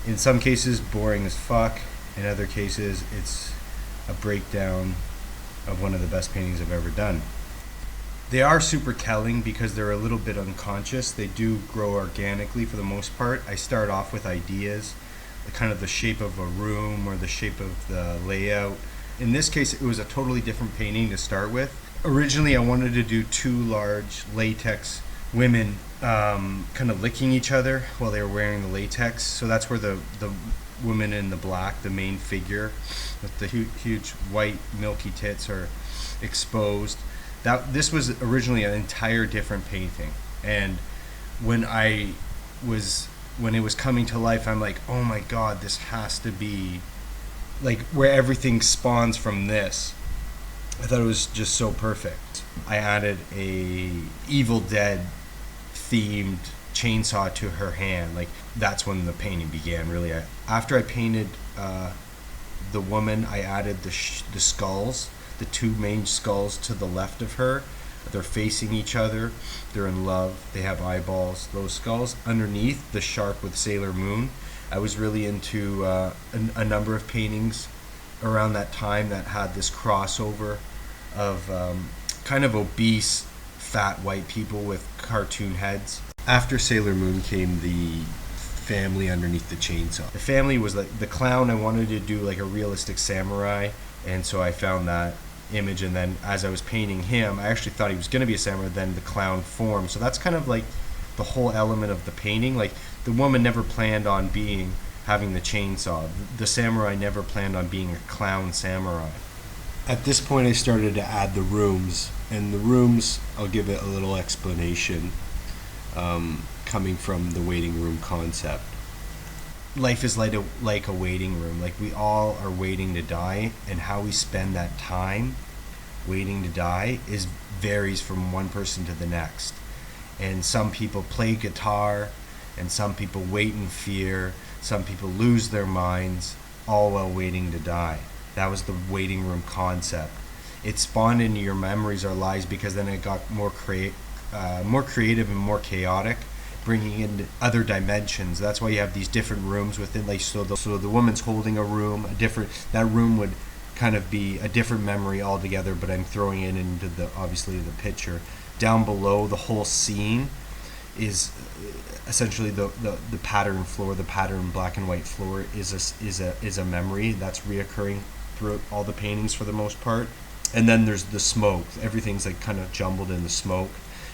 In some cases, boring as fuck. In other cases, it's a breakdown of one of the best paintings I've ever done. They are super telling because they're a little bit unconscious. They do grow organically for the most part. I start off with ideas, kind of the shape of a room or the shape of the layout. In this case, it was a totally different painting to start with. Originally, I wanted to do two large latex women kind of licking each other while they were wearing the latex. So that's where the woman in the black, the main figure with the huge white milky tits, are exposed. This was originally an entire different painting, and when it was coming to life, I'm like, oh my god, this has to be like where everything spawns from this. I thought it was just so perfect. I added a Evil Dead themed chainsaw to her hand. Like, that's when the painting began, really. After I painted the woman, I added the skulls, the two main skulls to the left of her. They're facing each other. They're in love. They have eyeballs. Those skulls. Underneath, the shark with Sailor Moon. I was really into a number of paintings around that time that had this crossover of kind of obese, fat white people with cartoon heads. After Sailor Moon came the family underneath the chainsaw. The family was like the clown. I wanted to do like a realistic samurai, and so I found that image, and then as I was painting him, I actually thought he was going to be a samurai, then the clown formed. So that's kind of like the whole element of the painting. Like, the woman never planned on having the chainsaw. The samurai never planned on being a clown samurai. At this point, I started to add the rooms, and the rooms, I'll give it a little explanation, coming from the waiting room concept. Life is like a waiting room. Like, we all are waiting to die, and how we spend that time waiting to die varies from one person to the next. And some people play guitar, and some people wait in fear, some people lose their minds, all while waiting to die. That was the waiting room concept. It spawned into your memories or lives because then it got more creative and more chaotic, bringing in other dimensions. That's why you have these different rooms within. Like, so the woman's holding a room, that room would kind of be a different memory altogether, but I'm throwing it into obviously the picture. Down below, the whole scene is essentially the pattern floor. The pattern black and white floor is a memory that's reoccurring throughout all the paintings for the most part. And then there's the smoke. Everything's like kind of jumbled in the smoke.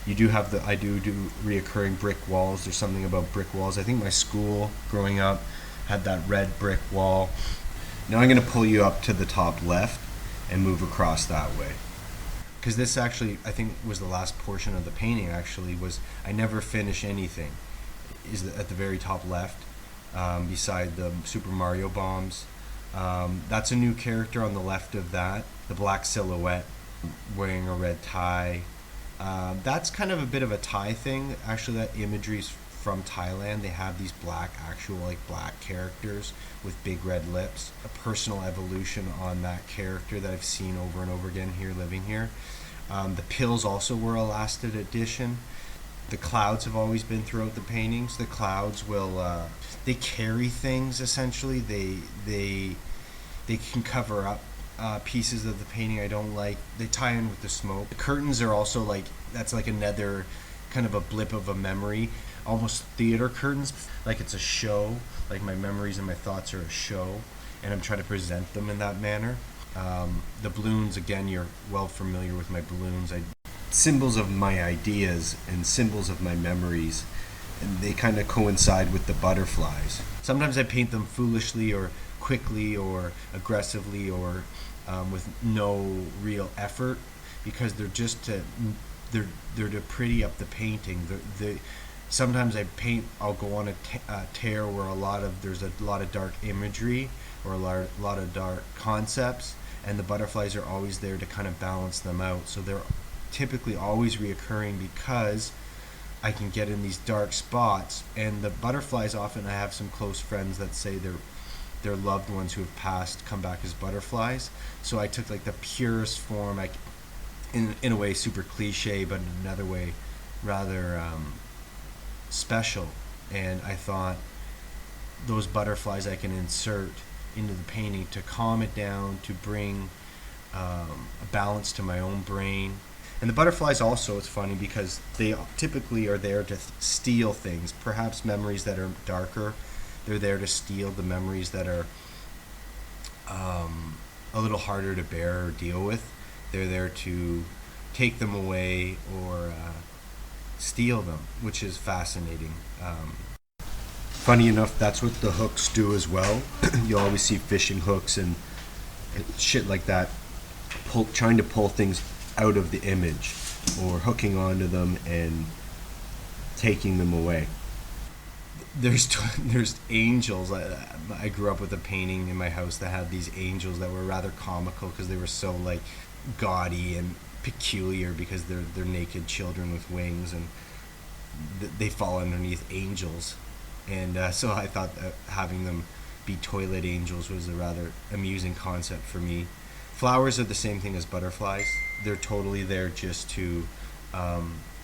You do have I do reoccurring brick walls. There's something about brick walls. I think my school growing up had that red brick wall. Now I'm going to pull you up to the top left and move across that way, because this actually, I think, was the last portion of the painting. Actually, was I never finish anything. Is at the very top left, beside the Super Mario bombs. That's a new character on the left of that. The black silhouette, wearing a red tie. That's kind of a bit of a Thai thing. Actually, that imagery is from Thailand. They have these black characters with big red lips. A personal evolution on that character that I've seen over and over again here, living here. The pills also were a last edition. The clouds have always been throughout the paintings. The clouds will, they carry things, essentially. They can cover up pieces of the painting I don't like. They tie in with the smoke. The curtains are also like, that's like another kind of a blip of a memory. Almost theater curtains, like it's a show. Like, my memories and my thoughts are a show, and I'm trying to present them in that manner. The balloons, again, you're well familiar with my balloons. Symbols of my ideas and symbols of my memories, and they kind of coincide with the butterflies. Sometimes I paint them foolishly or quickly or aggressively or with no real effort, because they're just to pretty up the painting. Sometimes I'll go on a tear where there's a lot of dark imagery or a lot of dark concepts, and the butterflies are always there to kind of balance them out. So they're typically always reoccurring because I can get in these dark spots. And the butterflies, often I have some close friends that say their loved ones who have passed come back as butterflies. So I took like the purest form, in a way super cliche, but in another way rather special. And I thought those butterflies I can insert into the painting to calm it down, to bring a balance to my own brain. And the butterflies also, it's funny because they typically are there to steal things, perhaps memories that are darker. They're there to steal the memories that are a little harder to bear or deal with. They're there to take them away or steal them, which is fascinating. Funny enough, that's what the hooks do as well. You always see fishing hooks and shit like that, trying to pull things out of the image or hooking onto them and taking them away. There's angels. I grew up with a painting in my house that had these angels that were rather comical because they were so like gaudy and peculiar because they're naked children with wings, and they fall underneath angels. And so I thought that having them be toilet angels was a rather amusing concept for me. Flowers are the same thing as butterflies. They're totally there just to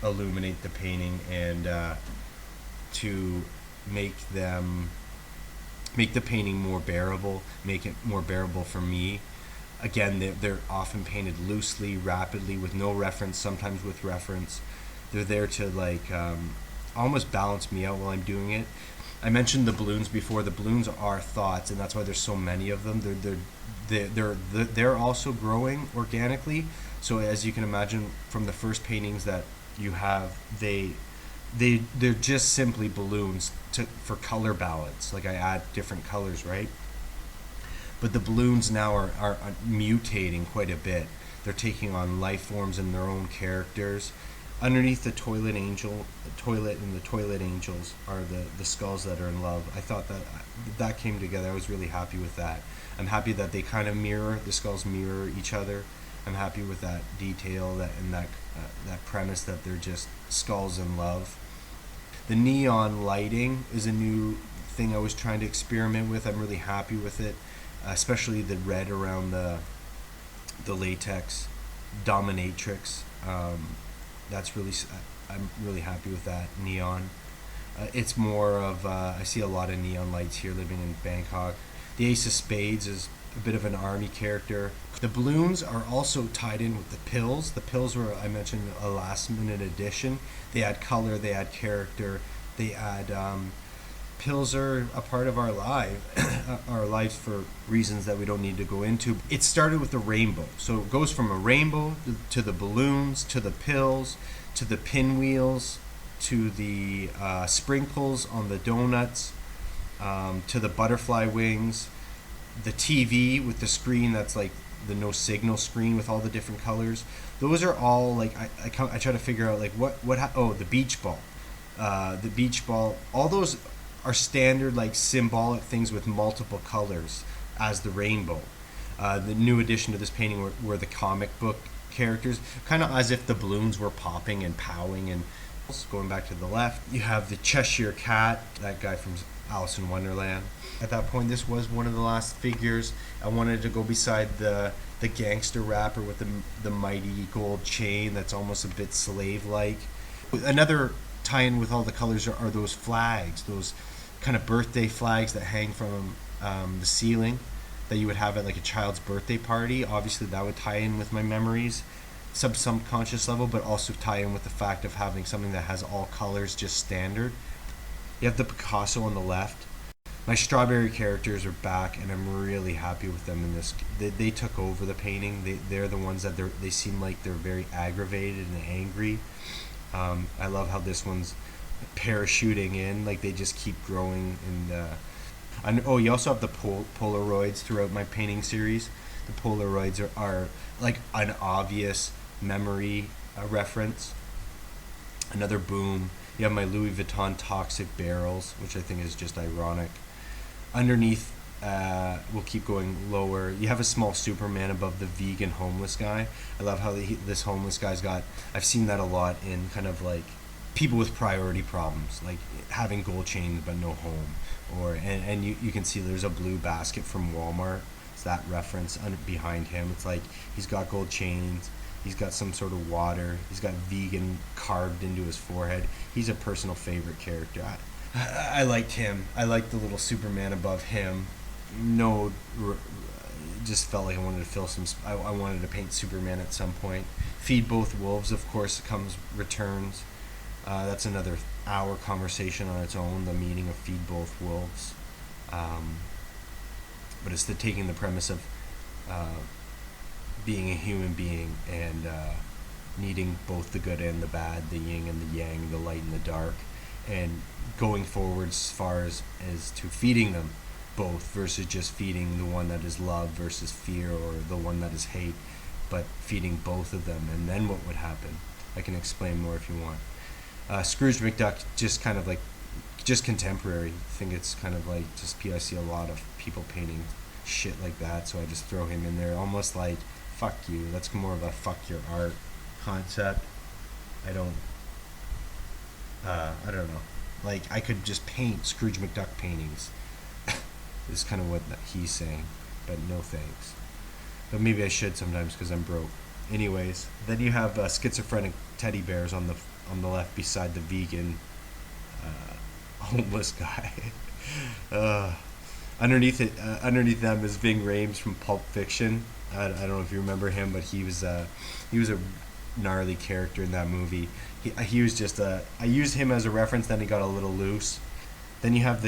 illuminate the painting and to make the painting more bearable, make it more bearable for me. Again, they're often painted loosely, rapidly, with no reference, sometimes with reference. They're there to like almost balance me out while I'm doing it. I mentioned the balloons before. The balloons are thoughts, and that's why there's so many of them. They're also growing organically. So as you can imagine from the first paintings that you have, they're just simply balloons for color balance. Like I add different colors, right? But the balloons now are mutating quite a bit. They're taking on life forms and their own characters. Underneath the toilet angels are the skulls that are in love. I thought that came together. I was really happy with that. I'm happy that they kind of the skulls mirror each other. I'm happy with that detail that premise that they're just skulls in love. The neon lighting is a new thing I was trying to experiment with. I'm really happy with it, especially the red around the latex dominatrix. I'm really happy with that neon. It's more of I see a lot of neon lights here living in Bangkok. The Ace of Spades is a bit of an army character. The balloons are also tied in with the pills. The pills were, I mentioned, a last minute addition. They add color, they add character, they add pills are a part of our lives for reasons that we don't need to go into. It started with the rainbow. So it goes from a rainbow to the balloons, to the pills, to the pinwheels, to the sprinkles on the donuts, to the butterfly wings, the TV with the screen that's like the no signal screen with all the different colors. Those are all like I try to figure out like the beach ball. The beach ball, all those are standard like symbolic things with multiple colors as the rainbow. The new addition to this painting were the comic book characters, kind of as if the balloons were popping and powing. And going back to the left, you have the Cheshire Cat, that guy from Alice in Wonderland. At that point, this was one of the last figures. I wanted to go beside the gangster rapper with the mighty gold chain that's almost a bit slave-like. Another tie-in with all the colors are those flags, those kind of birthday flags that hang from the ceiling that you would have at like a child's birthday party. Obviously that would tie in with my memories, subconscious level, but also tie in with the fact of having something that has all colors just standard. You have the Picasso on the left. My strawberry characters are back, and I'm really happy with them in this. They took over the painting. They're the ones that they seem like they're very aggravated and angry. I love how this one's parachuting in, like they just keep growing. And you also have the Polaroids throughout my painting series. The Polaroids are like an obvious memory reference. Another boom. You have my Louis Vuitton toxic barrels, which I think is just ironic. Underneath, we'll keep going lower. You have a small Superman above the vegan homeless guy. I love how this homeless guy's got, I've seen that a lot in kind of like people with priority problems, like having gold chains but no home. And you can see there's a blue basket from Walmart. It's that reference behind him. It's like he's got gold chains. He's got some sort of water. He's got vegan carved into his forehead. He's a personal favorite character. I liked him. I liked the little Superman above him. No, just felt like I wanted to fill some. I wanted to paint Superman at some point. Feed both wolves, of course, comes returns. That's another hour conversation on its own. The meaning of feed both wolves, but it's taking the premise of being a human being and needing both the good and the bad, the yin and the yang, the light and the dark, and going forward as far as to feeding them both versus just feeding the one that is love versus fear, or the one that is hate, but feeding both of them. And then what would happen? I can explain more if you want. Scrooge McDuck, just kind of like, just contemporary. I think it's kind of like just I see a lot of people painting shit like that, so I just throw him in there, almost like fuck you. That's more of a fuck your art concept. I don't know. Like, I could just paint Scrooge McDuck paintings. Is kind of what he's saying, but no thanks. But maybe I should sometimes because I'm broke. Anyways, then you have schizophrenic teddy bears on the left beside the vegan homeless guy. Underneath them is Ving Rhames from Pulp Fiction. I don't know if you remember him, but he was a gnarly character in that movie. He was just I used him as a reference. Then he got a little loose. Then you have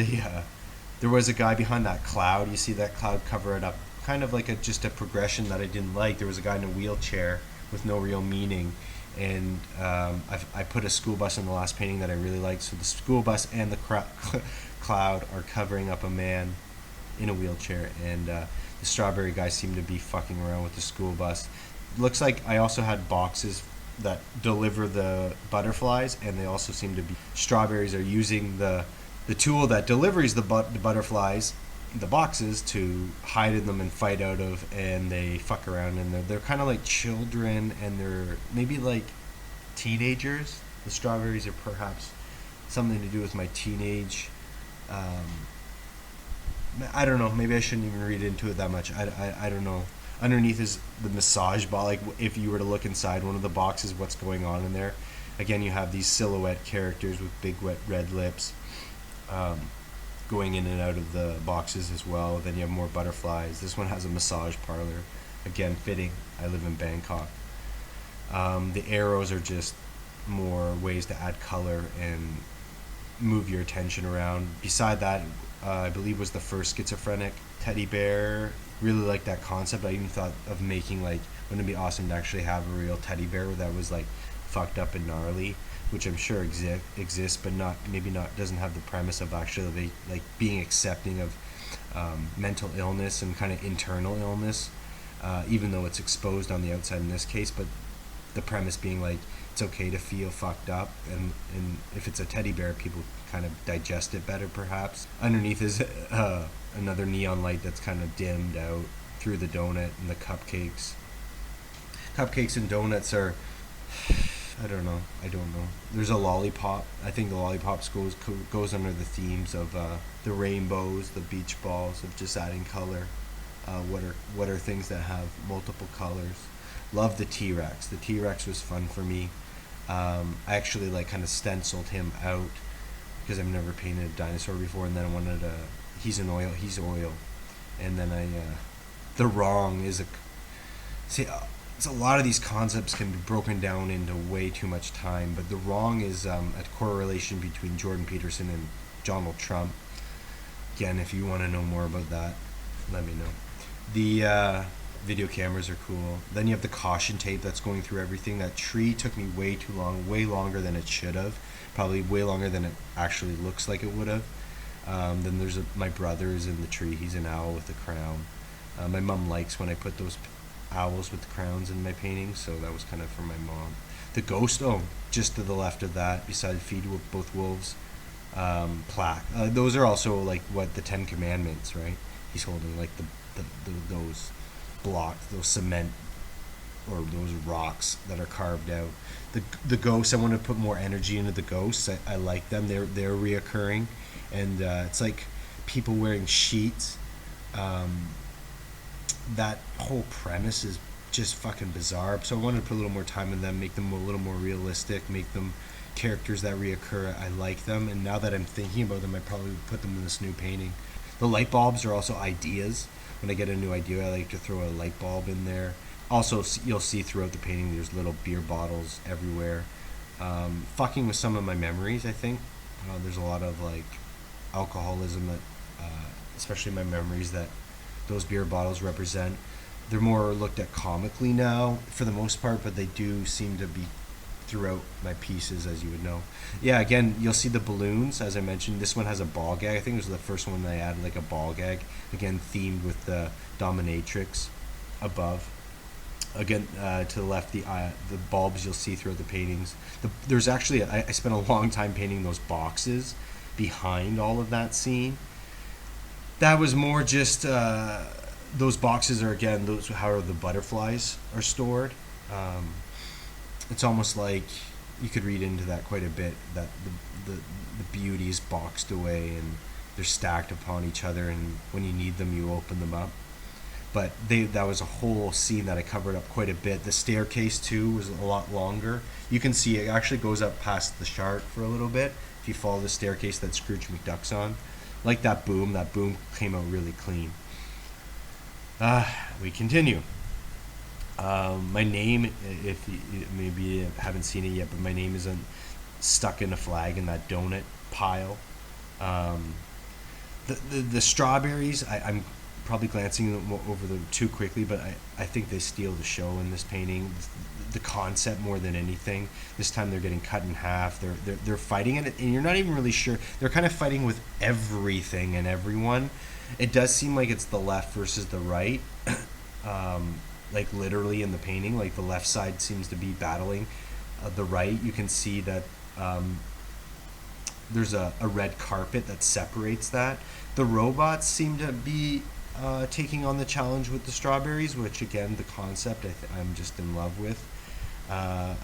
there was a guy behind that cloud. You see that cloud cover it up, kind of like just a progression that I didn't like. There was a guy in a wheelchair with no real meaning, and I put a school bus in the last painting that I really liked. So the school bus and the cloud are covering up a man in a wheelchair, and the strawberry guy seemed to be fucking around with the school bus. Looks like I also had boxes that deliver the butterflies, and they also seem to be strawberries are using the tool that delivers the butterflies, the boxes, to hide in them and fight out of, and they fuck around in there. They're kind of like children, and they're maybe like teenagers. The strawberries are perhaps something to do with my teenage. I don't know. Maybe I shouldn't even read into it that much. I don't know. Underneath is the massage ball. Like, if you were to look inside one of the boxes, what's going on in there? Again, you have these silhouette characters with big wet red lips. Going in and out of the boxes as well. Then you have more butterflies. This one has a massage parlor. Again, fitting. I live in Bangkok. The arrows are just more ways to add color and move your attention around. Beside that, I believe was the first schizophrenic teddy bear. Really like that concept. I even thought of making, like, wouldn't it be awesome to actually have a real teddy bear that was like fucked up and gnarly, which I'm sure exists, but maybe not doesn't have the premise of actually like being accepting of mental illness and kind of internal illness, even though it's exposed on the outside in this case. But the premise being like it's okay to feel fucked up, and if it's a teddy bear, people kind of digest it better perhaps. Underneath is another neon light that's kind of dimmed out through the donut and the cupcakes. Cupcakes and donuts are, I don't know. There's a lollipop. I think the lollipops goes under the themes of the rainbows, the beach balls, of just adding color. What are things that have multiple colors? Love the T-Rex. The T-Rex was fun for me. I actually like kind of stenciled him out because I've never painted a dinosaur before, and then I wanted he's oil, and then the wrong is it's a lot of these concepts can be broken down into way too much time, but the wrong is a correlation between Jordan Peterson and Donald Trump. Again, if you want to know more about that, let me know. The video cameras are cool. Then you have the caution tape that's going through everything. That tree took me way too long, way longer than it should have, probably way longer than it actually looks like it would have. Then there's my brother's in the tree. He's an owl with a crown. My mom likes when I put those owls with the crowns in my paintings, so that was kind of for my mom. The ghost, just to the left of that, beside feed both wolves, plaque. Those are also like what the Ten Commandments, right? He's holding like those blocks, those cement or those rocks that are carved out. The ghosts, I want to put more energy into the ghosts. I like them. They're reoccurring, and it's like people wearing sheets. That whole premise is just fucking bizarre. So I wanted to put a little more time in them, make them a little more realistic, make them characters that reoccur, I like them, and now that I'm thinking about them, I probably would put them in this new painting. The light bulbs are also ideas. When I get a new idea, I like to throw a light bulb in there. Also, you'll see throughout the painting, there's little beer bottles everywhere. Fucking with some of my memories, I think. There's a lot of like alcoholism that, especially my memories that those beer bottles represent. They're more looked at comically now, for the most part, but they do seem to be throughout my pieces, as you would know. Yeah, again, you'll see the balloons, as I mentioned. This one has a ball gag. I think it was the first one that I added, like a ball gag. Again, themed with the dominatrix above. Again, to the left, the bulbs you'll see throughout the paintings. There's actually, I spent a long time painting those boxes behind all of that scene. That was more just, those boxes are, again, those how the butterflies are stored. It's almost like you could read into that quite a bit, that the beauty is boxed away and they're stacked upon each other, and when you need them, you open them up. But that was a whole scene that I covered up quite a bit. The staircase too was a lot longer. You can see it actually goes up past the shark for a little bit if you follow the staircase that Scrooge McDuck's on. Like that boom came out really clean. We continue. My name, if you, maybe you haven't seen it yet, but my name isn't stuck in a flag in that donut pile. The strawberries, I'm probably glancing over them too quickly, but I think they steal the show in this painting. The concept more than anything. This time they're getting cut in half. They're fighting it, and you're not even really sure. They're kind of fighting with everything and everyone. It does seem like it's the left versus the right. Like literally in the painting, like the left side seems to be battling the right. You can see that there's a red carpet that separates that. The robots seem to be taking on the challenge with the strawberries, which again, the concept I'm just in love with. I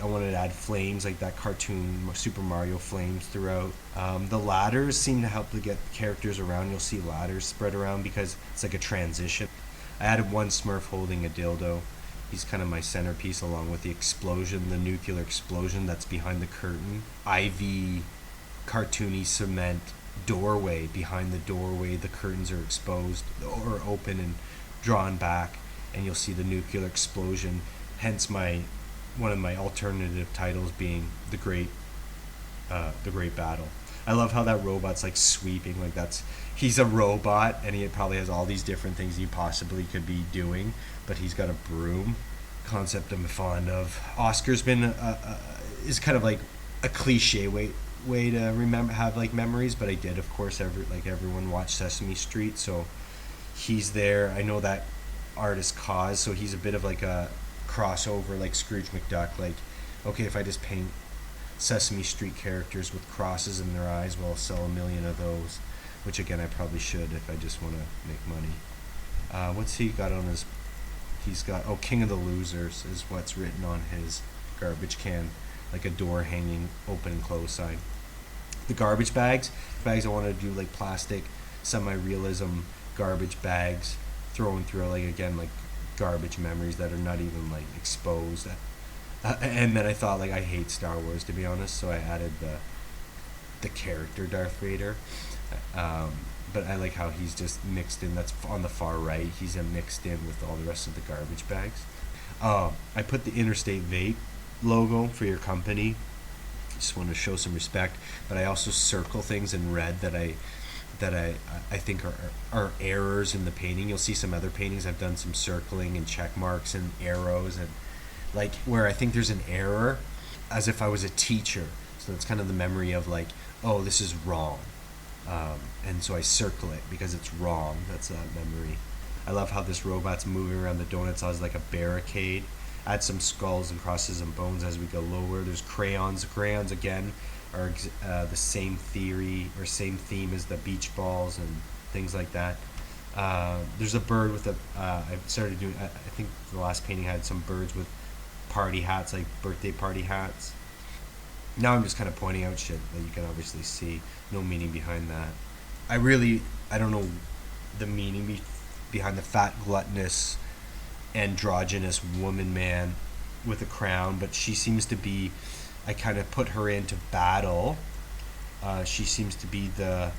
wanted to add flames, like that cartoon Super Mario flames throughout. The ladders seem to help to get the characters around. You'll see ladders spread around because it's like a transition. I added one Smurf holding a dildo. He's kind of my centerpiece, along with the explosion, the nuclear explosion that's behind the curtain. Ivy, cartoony cement doorway. Behind the doorway, the curtains are exposed or open and drawn back, and you'll see the nuclear explosion. Hence one of my alternative titles being the Great Battle. I love how that robot's like sweeping, like he's a robot, and he probably has all these different things he possibly could be doing, but he's got a broom. Concept I'm fond of. Oscar's been is kind of like a cliche way to have like memories, but I did, of course, everyone watched Sesame Street, so he's there. I know that artist cause, so he's a bit of like a crossover, like Scrooge McDuck. Like, okay, if I just paint Sesame Street characters with crosses in their eyes, well, I'll sell 1 million of those, which again I probably should if I just want to make money. What's he got on his? He's got King of the Losers is what's written on his garbage can, like a door hanging open and close sign. The garbage bags I want to do like plastic, semi-realism garbage bags, throwing through like again like garbage memories that are not even like exposed. And then I thought, like, I hate Star Wars, to be honest, so I added the character Darth Vader. But I like how he's just mixed in. That's on the far right. He's mixed in with all the rest of the garbage bags. I put the Interstate Vape logo for your company. Just want to show some respect. But I also circle things in red that I think are errors in the painting. You'll see some other paintings I've done some circling and check marks and arrows, and like where I think there's an error, as if I was a teacher. So it's kind of the memory of like, oh, this is wrong. And so I circle it because it's wrong. That's that memory. I love how this robot's moving around the donuts as like a barricade. Add some skulls and crosses and bones as we go lower. There's crayons. The crayons again are the same theory or same theme as the beach balls and things like that. There's a bird with I started doing, I think the last painting had some birds with party hats, like birthday party hats. Now I'm just kind of pointing out shit that you can obviously see. No meaning behind that. I don't know the meaning behind the fat, gluttonous, androgynous woman man with a crown, but she seems to be I kind of put her into battle. She seems to be the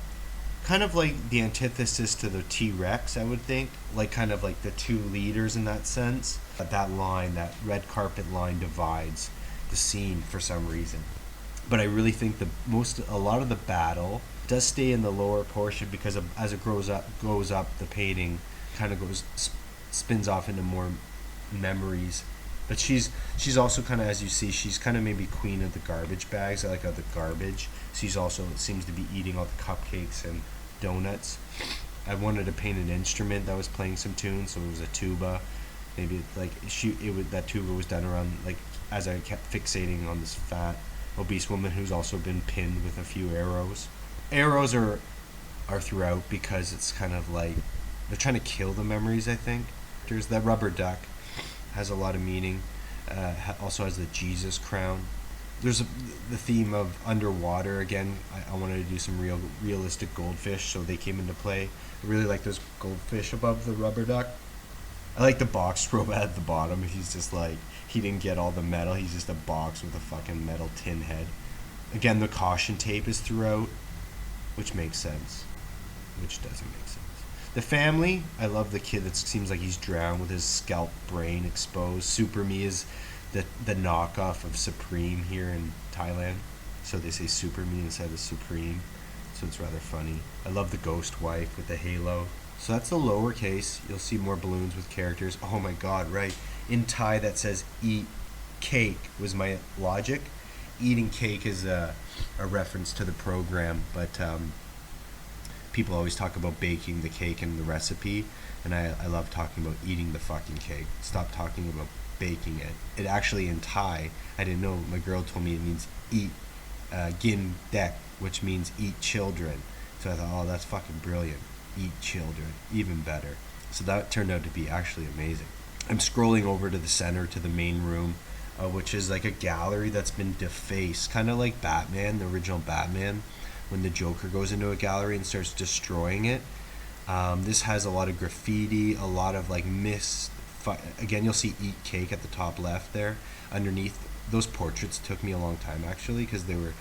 kind of like the antithesis to the T-Rex, I would think. Like kind of like the two leaders in that sense. That line, that red carpet line divides the scene for some reason. But I really think a lot of the battle does stay in the lower portion because as it goes up, the painting kind of spins off into more memories. But she's also kind of, as you see, she's kind of maybe queen of the garbage bags. I like all the garbage. She's also seems to be eating all the cupcakes and donuts. I wanted to paint an instrument that was playing some tunes, so it was a tuba. Maybe that tuba was done around, like, as I kept fixating on this fat obese woman who's also been pinned with a few arrows. Arrows are throughout because it's kind of like they're trying to kill the memories, I think. There's that rubber duck has a lot of meaning. Also has the Jesus crown. There's the theme of underwater again. I wanted to do some realistic goldfish, so they came into play. I really like those goldfish above the rubber duck. I like the box robot at the bottom. He's just like, he didn't get all the metal. He's just a box with a fucking metal tin head. Again, the caution tape is throughout, which makes sense. Which doesn't make sense. The family, I love the kid that seems like he's drowned with his scalp brain exposed. Super Me is the knockoff of Supreme here in Thailand. So they say Super Me instead of Supreme. So it's rather funny. I love the ghost wife with the halo. So that's the lowercase. You'll see more balloons with characters. Oh my god, right. In Thai that says eat cake was my logic. Eating cake is a reference to the program, but people always talk about baking the cake and the recipe, and I love talking about eating the fucking cake. Stop talking about baking it. It actually in Thai, I didn't know, my girl told me it means eat gin dek, which means eat children. So I thought, oh, that's fucking brilliant. Eat children, even better. So that turned out to be actually amazing. I'm scrolling over to the center, to the main room, which is like a gallery that's been defaced, kind of like Batman, the original Batman, when the Joker goes into a gallery and starts destroying it. This has a lot of graffiti, a lot of like again, you'll see eat cake at the top left there. Underneath, those portraits took me a long time actually, because they were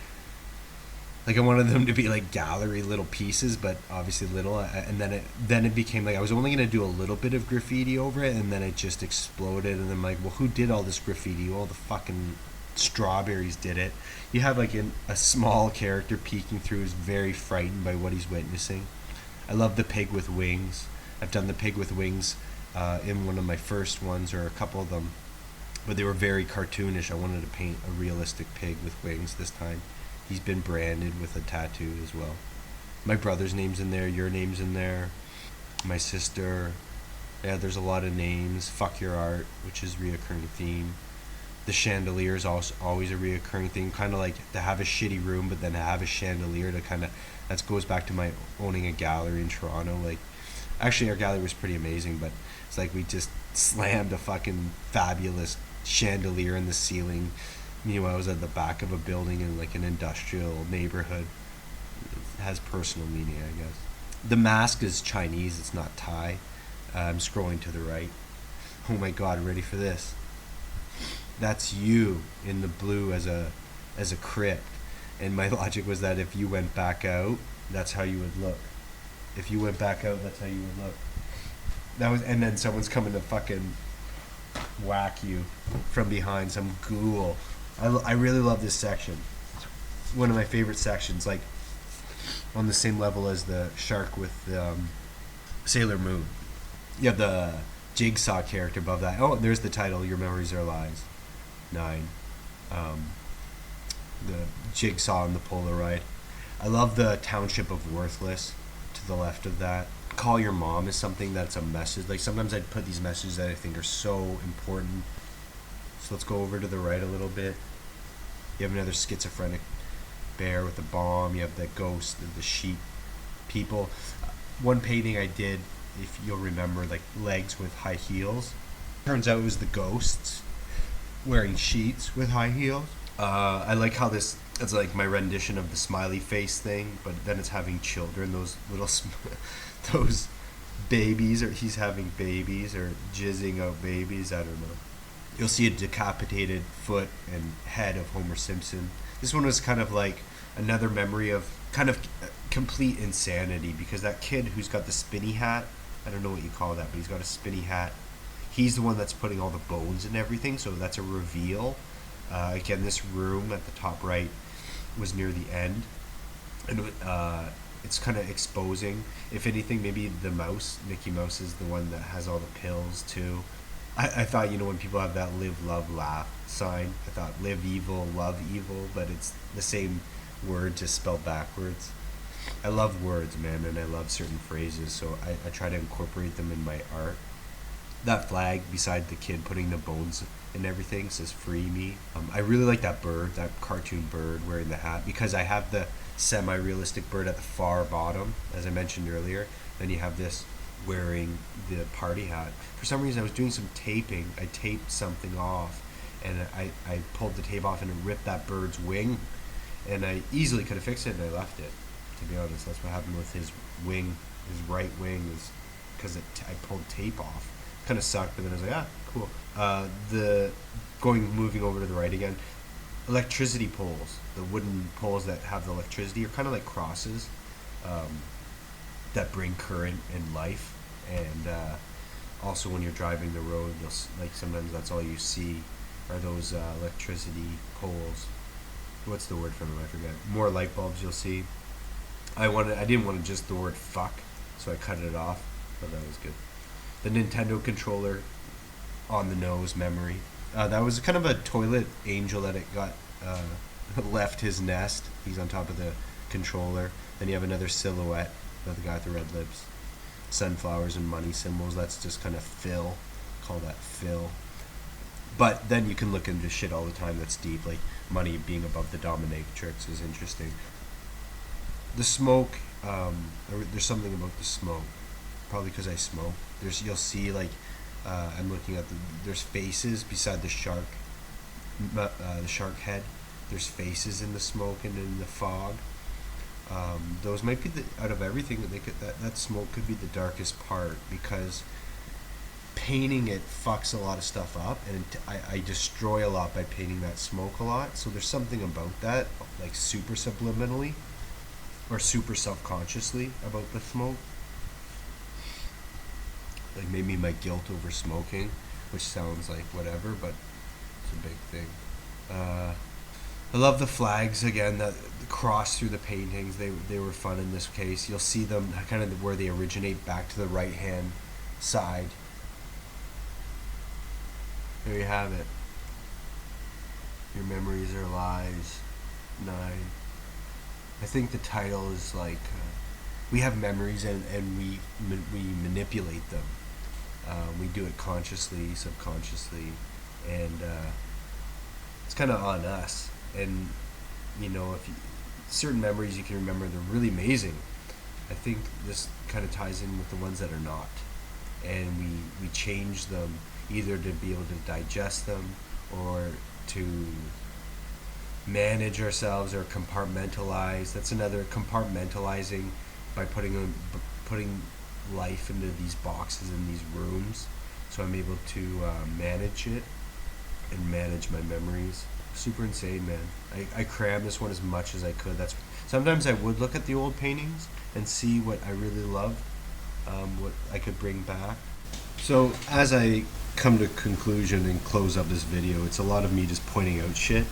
like, I wanted them to be like gallery little pieces, but obviously little, and then it became like I was only going to do a little bit of graffiti over it, and then it just exploded, and I'm like, well, who did all this graffiti? All the fucking strawberries did it. You have like a small character peeking through who's very frightened by what he's witnessing. I love the pig with wings. I've done the pig with wings in one of my first ones, or a couple of them, but they were very cartoonish. I wanted to paint a realistic pig with wings this time. He's been branded with a tattoo as well. My brother's name's in there, your name's in there, my sister. Yeah, there's a lot of names. Fuck your art, which is a reoccurring theme. The chandelier is also always a reoccurring theme. Kind of like to have a shitty room, but then to have a chandelier to kind of, that goes back to my owning a gallery in Toronto. Like, actually our gallery was pretty amazing, but it's like we just slammed a fucking fabulous chandelier in the ceiling. Meanwhile, I was at the back of a building in like an industrial neighborhood. It has personal meaning, I guess. The mask is Chinese, it's not Thai. I'm scrolling to the right. Oh my god, ready for this? That's you in the blue as a crypt. And my logic was that if you went back out, that's how you would look. If you went back out, that's how you would look. And then someone's coming to fucking whack you from behind, some ghoul. I really love this section. It's one of my favorite sections, like on the same level as the shark with Sailor Moon. You have the Jigsaw character above that. Oh, there's the title, Your Memories Are Lies. 9. The Jigsaw and the Polaroid. I love the Township of Worthless to the left of that. Call Your Mom is something that's a message. Like sometimes I'd put these messages that I think are so important. So let's go over to the right a little bit. You have another schizophrenic bear with a bomb. You have the ghost, the sheep people. One painting I did, if you'll remember, like legs with high heels. Turns out it was the ghosts wearing sheets with high heels. I like how it's like my rendition of the smiley face thing, but then it's having children, those little those babies, or he's having babies or jizzing out babies, I don't know. You'll see a decapitated foot and head of Homer Simpson. This one was kind of like another memory of kind of complete insanity, because that kid who's got the spinny hat, I don't know what you call that, but he's got a spinny hat. He's the one that's putting all the bones and everything, so that's a reveal. Again, this room at the top right was near the end, and it's kind of exposing. If anything, maybe the mouse, Mickey Mouse, is the one that has all the pills too. I thought, when people have that live, love, laugh sign, I thought live evil, love evil, but it's the same word just spelled backwards. I love words, man, and I love certain phrases, so I try to incorporate them in my art. That flag beside the kid putting the bones and everything says free me. I really like that bird, that cartoon bird wearing the hat, because I have the semi-realistic bird at the far bottom, as I mentioned earlier. Then you have this wearing the party hat. For some reason I was doing some taping. I taped something off, and I pulled the tape off and it ripped that bird's wing, and I easily could have fixed it, and I left it. To be honest, that's what happened with his wing. His right wing is because I pulled tape off. Kind of sucked, but then I was like, cool. Moving over to the right again, electricity poles, the wooden poles that have the electricity are kind of like crosses that bring current and life. And also when you're driving the road, sometimes that's all you see are those electricity poles. What's the word for them? I forget. More light bulbs you'll see. I didn't want just the word fuck, so I cut it off, but that was good. The Nintendo controller on the nose memory. That was kind of a toilet angel that it got left his nest. He's on top of the controller. Then you have another silhouette of the guy with the red lips. Sunflowers and money symbols. That's just kind of fill. Call that fill. But then you can look into shit all the time that's deep, like money being above the dominatrix is interesting. The smoke, there's something about the smoke. Probably because I smoke. You'll see I'm looking at there's faces beside the shark head. There's faces in the smoke and in the fog. Those might be out of everything that smoke could be the darkest part, because painting it fucks a lot of stuff up, and I destroy a lot by painting that smoke a lot. So there's something about that, like super subliminally or super self-consciously about the smoke. Like maybe my guilt over smoking, which sounds like whatever, but it's a big thing. I love the flags again that cross through the paintings. They were fun in this case. You'll see them kind of where they originate back to the right hand side. There you have it. Your memories are lies. 9. I think the title is like we have memories and we manipulate them. We do it consciously, subconsciously, and it's kind of on us. And if certain memories you can remember, they're really amazing. I think this kind of ties in with the ones that are not, and we change them either to be able to digest them or to manage ourselves or compartmentalize. That's another compartmentalizing, by putting life into these boxes in these rooms, so I'm able to manage it and manage my memories. Super insane, man. I crammed this one as much as I could. Sometimes I would look at the old paintings and see what I really loved, what I could bring back. So as I come to conclusion and close up this video, it's a lot of me just pointing out shit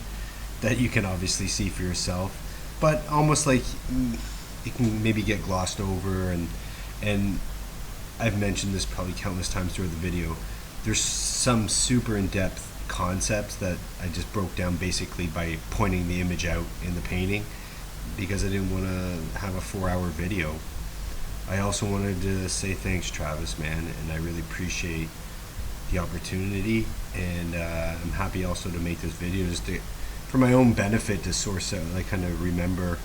that you can obviously see for yourself, but almost like it can maybe get glossed over. And I've mentioned this probably countless times throughout the video. There's some super in-depth concepts that I just broke down basically by pointing the image out in the painting, because I didn't want to have a 4-hour video. I also wanted to say thanks, Travis, man, and I really appreciate the opportunity, and I'm happy also to make this video just for my own benefit, to source out, like kind of remember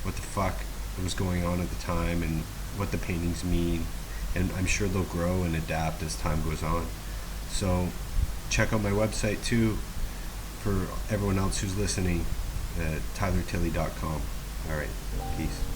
what the fuck was going on at the time and what the paintings mean, and I'm sure they'll grow and adapt as time goes on. So check out my website too for everyone else who's listening at tylertilley.com. Alright, peace.